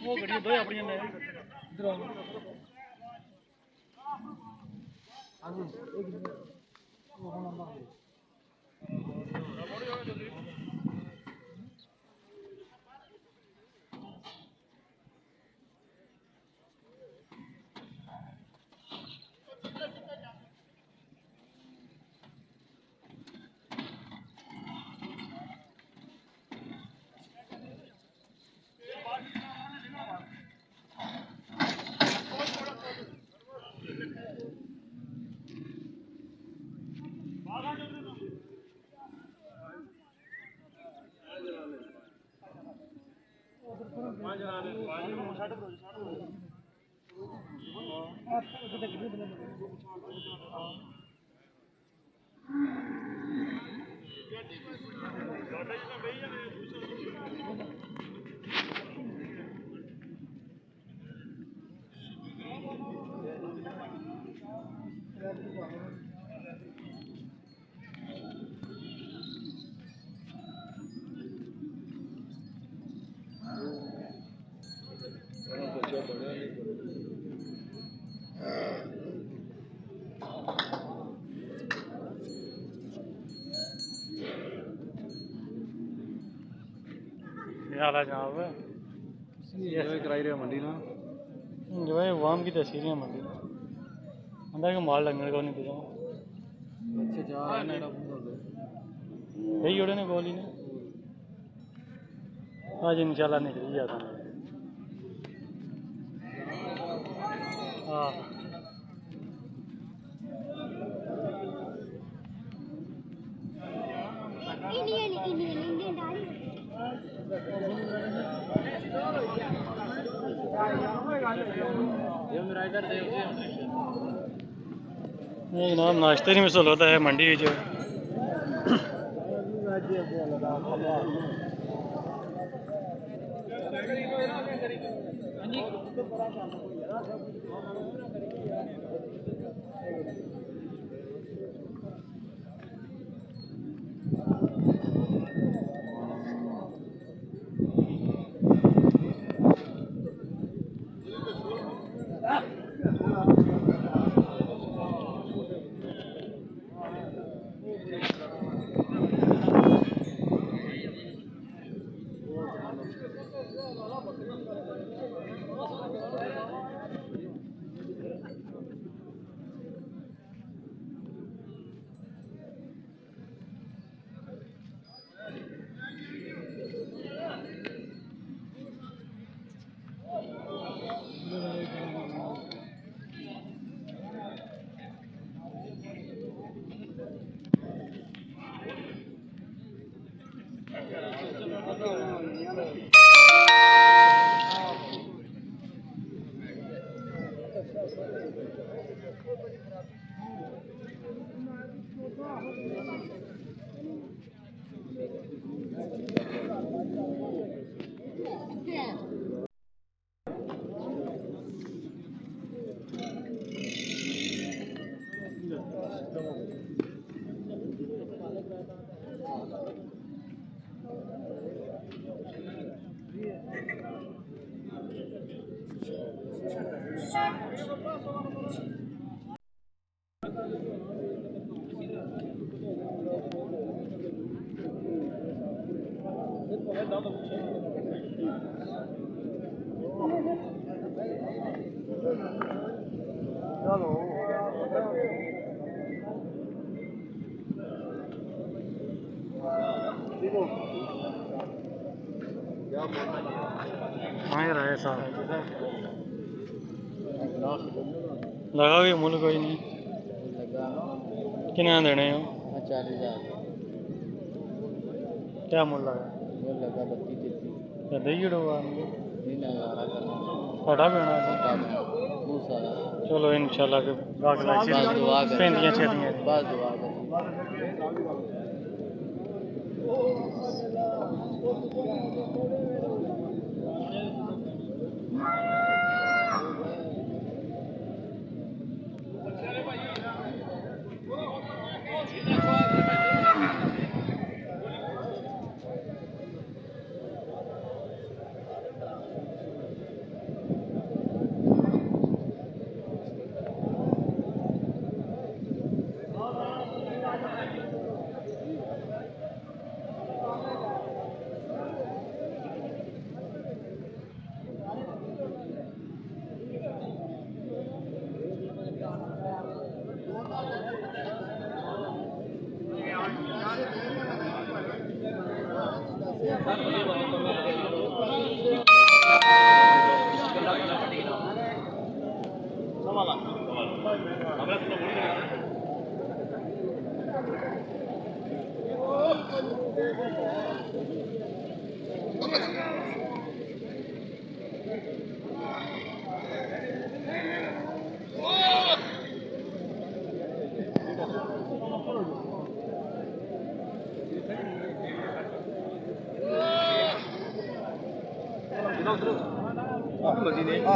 वो गड्डियां दो अपनी इधर हाल जनाब कराई रहे मंडी ना जो है वाम की तस्वीर है मंडी अंदर का माल लगने को नहीं दिया अच्छे जा यही जोड़े ने गोली ने आज इंशाल्लाह निकल जाता हाँ नहीं जनाब नाश्ते नहीं मिसल होता है मंडी जो हाँ यार है साहब लगा भी मुल कोई नहीं कितना देने हो 40,000 क्या मुल लगा वो लगा 32-33 दही जड़ोगा नहीं नज़ारा करना साढ़ा पेना बहुत सारा चलो इंशाल्लाह के गाग लाग बस दुआ कर पेंदियां छेदियां बस दुआ कर आ